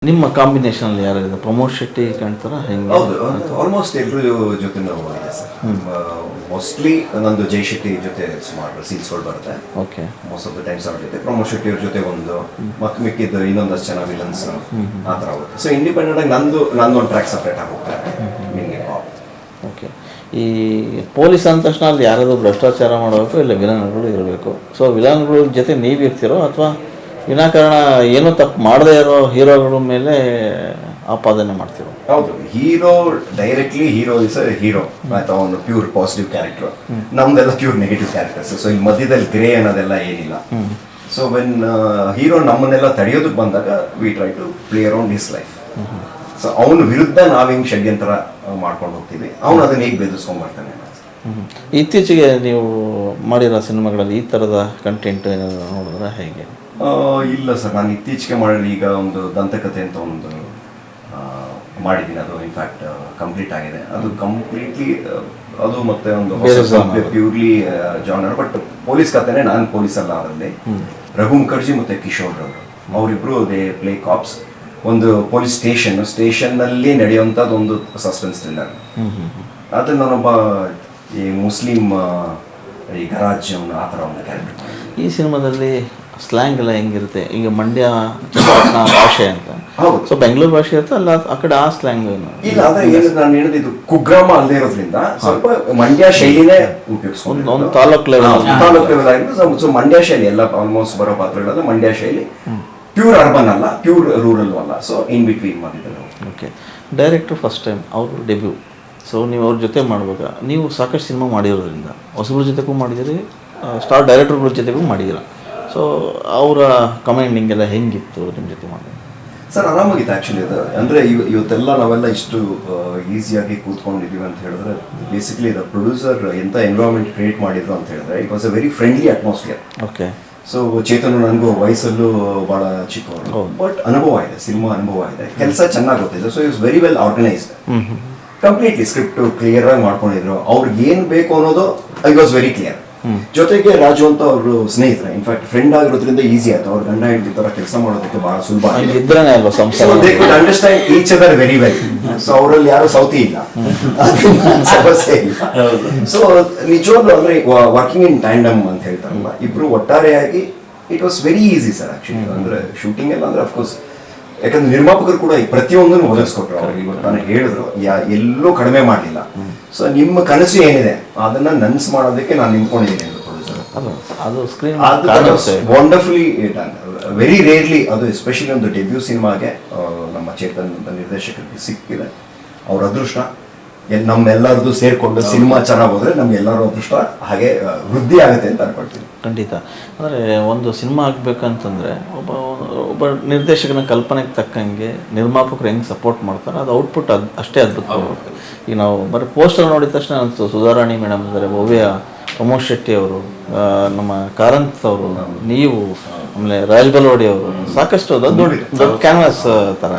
ನಿಮ್ಮ ಕಾಂಬಿನೇಷನಲ್ಲಿ ಯಾರಿದೆ? ಪ್ರಮೋದ್ ಶೆಟ್ಟಿ ಕಾಣ್ತಾರ ಹೆಂಗೆ? ಹೌದು, ಆಲ್ಮೋಸ್ಟ್ ಎಲ್ಲರೂ ಜೊತೆ ನಾವು ಇದೆ ಸರ್. ಮೋಸ್ಟ್ಲಿ ನಂದು ಜೈ ಶೆಟ್ಟಿ ಜೊತೆ ಸುಮಾರು ಸೀನ್ಸ್ಗಳು ಬರುತ್ತೆ. Okay, most of the times ಅವ್ರ ಜೊತೆ. ಪ್ರಮೋದ್ ಶೆಟ್ಟಿ ಅವ್ರ ಜೊತೆ ಒಂದು ಮತ್ತೆ ಮಿಕ್ಕಿದ್ದು ಇನ್ನೊಂದಷ್ಟು ಜನ ವಿಲನ್ಸ್ ಆ ಥರ ಹೋಗುತ್ತೆ. ಸೊ ಇಂಡಿಪೆಂಡೆಂಟ್ ಆಗಿ ನಂದೊಂದು ಟ್ರ್ಯಾಕ್ ಸಪ್ರೇಟ್ ಆಗಿ ಹೋಗ್ತಾರೆ. ಓಕೆ. ಈ ಪೊಲೀಸ್ ಅಂದ ತಕ್ಷಣ ಅಲ್ಲಿ ಯಾರಾದರೂ ಭ್ರಷ್ಟಾಚಾರ ಮಾಡಬೇಕು, ಇಲ್ಲ ವಿಲನ್ಗಳು ಇರಬೇಕು. ಸೊ ವಿಲನ್ಗಳ ಜೊತೆ ನೀವು ಇರ್ತೀರೋ ಅಥವಾ ವಿನಾಕಾರಣ ಏನೂ ತಪ್ಪು ಮಾಡದೇ ಇರೋ ಹೀರೋಗಳ ಮೇಲೆ ಆಪಾದನೆ ಮಾಡ್ತಿರೋ? ಹೌದು, hero directly hero is a hero ಅಥವಾ ಒಂದು ಪ್ಯೂರ್ ಪಾಸಿಟಿವ್ ಕ್ಯಾರೆಕ್ಟರ್. ನಮ್ದೆಲ್ಲ ಪ್ಯೂರ್ ನೆಗೆಟಿವ್ ಕ್ಯಾರೆಕ್ಟರ್ಸ್. ಸೊ ಈ ಮಧ್ಯದಲ್ಲಿ ಗ್ರೇ ಅನ್ನೋದೆಲ್ಲ ಏನಿಲ್ಲ. ಸೊ ವೆನ್ ಹೀರೋ ನಮ್ಮನ್ನೆಲ್ಲ ತಡೆಯೋದಕ್ಕೆ ಬಂದಾಗ we try to play around his life. So ಅವನ ವಿರುದ್ಧ ನಾವು ಹಿಂಗೆ ಷಡ್ಯಂತ್ರ ಮಾಡ್ಕೊಂಡು ಹೋಗ್ತೀವಿ, ಅವನು ಅದನ್ನ ಹೇಗೆ ಬೆದರಿಸ್ಕೊಂಡು ಬರ್ತಾನೆ. ಇತ್ತೀಚೆಗೆ ನೀವು ಮಾಡಿರೋ ಸಿನಿಮಾಗಳಲ್ಲಿ ಈ ಥರದ ಕಂಟೆಂಟ್ ಏನಾದರೂ ನೋಡಿದ್ರೆ ಹೇಗೆ? ಇಲ್ಲ ಸರ್, ನಾನು ಇತ್ತೀಚೆಗೆ ಮಾಡಿದ ಈಗ ಒಂದು ದಂತಕಥೆ ಅಂತ ಒಂದು ಮಾಡಿದ್ದೀನಿ. ಅದು ಇನ್ಫ್ಯಾಕ್ಟ್ ಕಂಪ್ಲೀಟ್ ಆಗಿದೆ. ಅದು ಕಂಪ್ಲೀಟ್ಲಿ ಅದು ಮತ್ತೆ ಒಂದು ಪ್ಯೂರ್ಲಿ ಜಾನರ್. ಬಟ್ ಪೊಲೀಸ್ ಕಥೆನೇ. ನಾನು ಪೊಲೀಸ್ ಅಲ್ಲ ಅದರಲ್ಲಿ. ರಘು ಮುಖರ್ಜಿ ಮತ್ತೆ ಕಿಶೋರ್ ಅವರು ಅವರಿಬ್ರು ದೇ ಪ್ಲೇ ಕಾಪ್ಸ್. ಒಂದು ಪೊಲೀಸ್ ಸ್ಟೇಷನ್ನಲ್ಲಿ ನಡೆಯುವಂಥದ್ದು ಒಂದು ಸಸ್ಪೆನ್ಸ್ ಥ್ರಿಲ್ಲರ್. ಅದು ನಾನೊಬ್ಬ ಈ ಮುಸ್ಲಿಂ ಈ ಗರಾಜ್ ಆ ಥರ ಒಂದು ಕ್ಯಾರೆಕ್ಟರ್. ಈ ಸಿನಿಮಾದಲ್ಲಿ ಸ್ಲ್ಯಾಂಗ್ ಎಲ್ಲ ಹೆಂಗಿರುತ್ತೆ? ಈಗ ಮಂಡ್ಯ ಚನ್ನಪಟ್ಟಣ ಭಾಷೆ ಅಂತ. ಹೌದು. ಸೊ ಬೆಂಗಳೂರು ಭಾಷೆ ಇರುತ್ತೆ ಅಲ್ಲ, ಆ ಕಡೆ ಆ ಸ್ಲ್ಯಾಂಗ್ ಇಲ್ಲ. ಅಂದ್ರೆ ಏನು ನಾನು ಹೇಳಿದ ಇದು ಕುಗ್ರಾಮ ಅಲ್ಲದೆ ಇರೋದ್ರಿಂದ ಸ್ವಲ್ಪ ಮಂಡ್ಯ ಶೈಲಿನೇ ಉಪಯೋಗಿಸ್ಕೊಂಡು ಒಂದು ತಾಲೂಕ್ ಲೆವೆಲ್ ಆಗಿದ್ದು. ಸೊ ಮಂಡ್ಯ ಶೈಲಿ ಎಲ್ಲ ಆಲ್ಮೋಸ್ಟ್ ಬರೋ ಪಾತ್ರಗಳಲ್ಲ ಮಂಡ್ಯ ಶೈಲಿ. ಪ್ಯೂರ್ ಅರ್ಬನ್ ಅಲ್ಲ, ಪ್ಯೂರ್ ರೂರಲ್ ಅಲ್ಲ. ಸೊ ಇನ್ ಬಿಟ್ವೀನ್ ಮಾಡಿದ್ರು. ಓಕೆ. ಡೈರೆಕ್ಟರ್ ಫಸ್ಟ್ ಟೈಮ್ ಅವರು ಡೆಬ್ಯೂ. ಸೊ ನೀವು ಅವ್ರ ಜೊತೆ ಮಾಡ್ಬೇಕಾ? ನೀವು ಸಾಕಷ್ಟು ಸಿನಿಮಾ ಮಾಡಿರೋದ್ರಿಂದ ಹೊಸಬ್ರ ಜೊತೆಗೂ ಮಾಡಿದಿರಿ, ಸ್ಟಾರ್ ಡೈರೆಕ್ಟರ್ಗಳ ಜೊತೆಗೂ ಮಾಡಿದಿರ. ಸೊ ಅವರ ಕಮೆಂಡಿಂಗ್ ಎಲ್ಲ ಹೆಂಗಿತ್ತು ನಿಮ್ಮ ಜೊತೆ ಮಾಡಿ? ಸರ್ ಆರಾಮಾಗಿತ್ತು ಆ್ಯಕ್ಚುಲಿ. ಅದು ಅಂದರೆ ಇವತ್ತೆಲ್ಲ ನಾವೆಲ್ಲ ಇಷ್ಟು ಈಸಿಯಾಗಿ ಕೂತ್ಕೊಂಡಿದ್ದೀವಿ ಅಂತ ಹೇಳಿದ್ರೆ ಬೇಸಿಕಲಿ ದ ಪ್ರೊಡ್ಯೂಸರ್ ಎಂಥ ಎನ್ವೈರನ್ಮೆಂಟ್ ಕ್ರಿಯೇಟ್ ಮಾಡಿದ್ರು ಅಂತ ಹೇಳಿದ್ರೆ it was a very friendly atmosphere. Okay. So Chetan ನನಗೂ ವಯಸ್ಸಲ್ಲೂ ಭಾಳ ಚಿಕ್ಕವರು, ಬಟ್ ಅನುಭವ ಇದೆ, ಸಿನಿಮಾ ಅನುಭವ ಇದೆ, ಕೆಲಸ ಚೆನ್ನಾಗಿ ಗೊತ್ತಿದೆ. So it's very well organised. Completely script clear ಆಗಿ ಮಾಡ್ಕೊಂಡಿದ್ರು. ಅವ್ರಿಗೆ ಏನು ಬೇಕು ಅನ್ನೋದು ಐ ವಾಸ್ ವೆರಿ ಕ್ಲಿಯರ್. ಜೊತೆಗೆ ರಾಜು ಅಂತ ಅವರು ಸ್ನೇಹಿತರ, ಇನ್ಫ್ಯಾಕ್ಟ್ ಫ್ರೆಂಡ್ ಆಗಿರೋದ್ರಿಂದ ಈಸಿ ಆಯ್ತು. ಅವ್ರ ಗಂಡ ಹೆಂಡತಿ ತರ ಕೆಲಸ ಮಾಡೋದಕ್ಕೆ ಬಹಳ ಸುಲಭ. Understand each other very well. So ಅವರಲ್ಲಿ ಯಾರು ಸೌತಿ ಇಲ್ಲ, ಸಮಸ್ಯೆ ಇಲ್ಲ. ಸೊ ನಿಜವಾಗ್ಲೂ ಅಂದ್ರೆ ವರ್ಕಿಂಗ್ ಇನ್ ಟ್ಯಾಂಡಮ್ ಅಂತ ಹೇಳ್ತಾರಲ್ಲ, ಇಬ್ರು ಒಟ್ಟಾರೆಯಾಗಿ it was very easy sir actually. ಅಂದ್ರೆ ಶೂಟಿಂಗ್ ಎಲ್ಲ ಅಂದ್ರೆ ಅಫ್ಕೋರ್ಸ್ ಯಾಕಂದ್ರೆ ನಿರ್ಮಾಪಕರು ಕೂಡ ಪ್ರತಿಯೊಂದನ್ನು ಒದಗಿಸ್ಕೊಟ್ರು. ಅವ್ರಿಗೆ ಇವತ್ತು ನಾನು ಹೇಳಿದ್ರು ಎಲ್ಲೂ ಕಡಿಮೆ ಮಾಡಲಿಲ್ಲ. ಸೊ ನಿಮ್ಮ ಕನಸು ಏನಿದೆ ಅದನ್ನ ನನ್ಸ್ ಮಾಡೋದಕ್ಕೆ ನಾನು ನಿಂತ್ಕೊಂಡಿದ್ದೀನಿ ಅಂತ ವಂಡರ್ಫುಲಿ ಡನ್. ವೆರಿ ರೇರ್ಲಿ ಅದು ಎಸ್ಪೆಷಲಿ ಒಂದು ಡೆಬ್ಯೂ ಸಿನಿಮಾಗೆ ನಮ್ಮ ಚೇತನ್ ನಿರ್ದೇಶಕರಿಗೆ ಸಿಕ್ಕಿದೆ. ಅವ್ರ ಅದೃಷ್ಟ ನಮ್ಮೆಲ್ಲರದು ಸೇರ್ಕೊಂಡು ಸಿನಿಮಾ ಚೆನ್ನಾಗಿ ಹೋದ್ರೆ ನಮ್ಗೆಲ್ಲರೂ ಅದೃಷ್ಟ ಹಾಗೆ ವೃದ್ಧಿ ಆಗುತ್ತೆ ಅಂತ ಅನ್ಕೊಳ್ತೀನಿ. ಖಂಡಿತ. ಅಂದರೆ ಒಂದು ಸಿನಿಮಾ ಆಗಬೇಕಂತಂದರೆ ಒಬ್ಬ ನಿರ್ದೇಶಕನ ಕಲ್ಪನೆಗೆ ತಕ್ಕಂಗೆ ನಿರ್ಮಾಪಕರು ಹೆಂಗೆ ಸಪೋರ್ಟ್ ಮಾಡ್ತಾರೆ ಅದು ಔಟ್ಪುಟ್ ಅಷ್ಟೇ ಅದ್ಭುತ. ಈಗ ನಾವು ಬರೀ ಪೋಸ್ಟರ್ ನೋಡಿದ ತಕ್ಷಣ ಅನಿಸ್ತು ಸುಧಾರಾಣಿ ಮೇಡಮ್ ಇದ್ದಾರೆ, ಭವ್ಯ, ಪ್ರಮೋದ್ ಶೆಟ್ಟಿ ಅವರು, ನಮ್ಮ ಕಾರಂತ್ ಅವರು, ನೀವು, ಆಮೇಲೆ ರಾಜ್ ಬಲವಾಡಿ ಅವರು, ಸಾಕಷ್ಟು ದೊಡ್ಡ ಕ್ಯಾನ್ವಾಸ್ ಥರ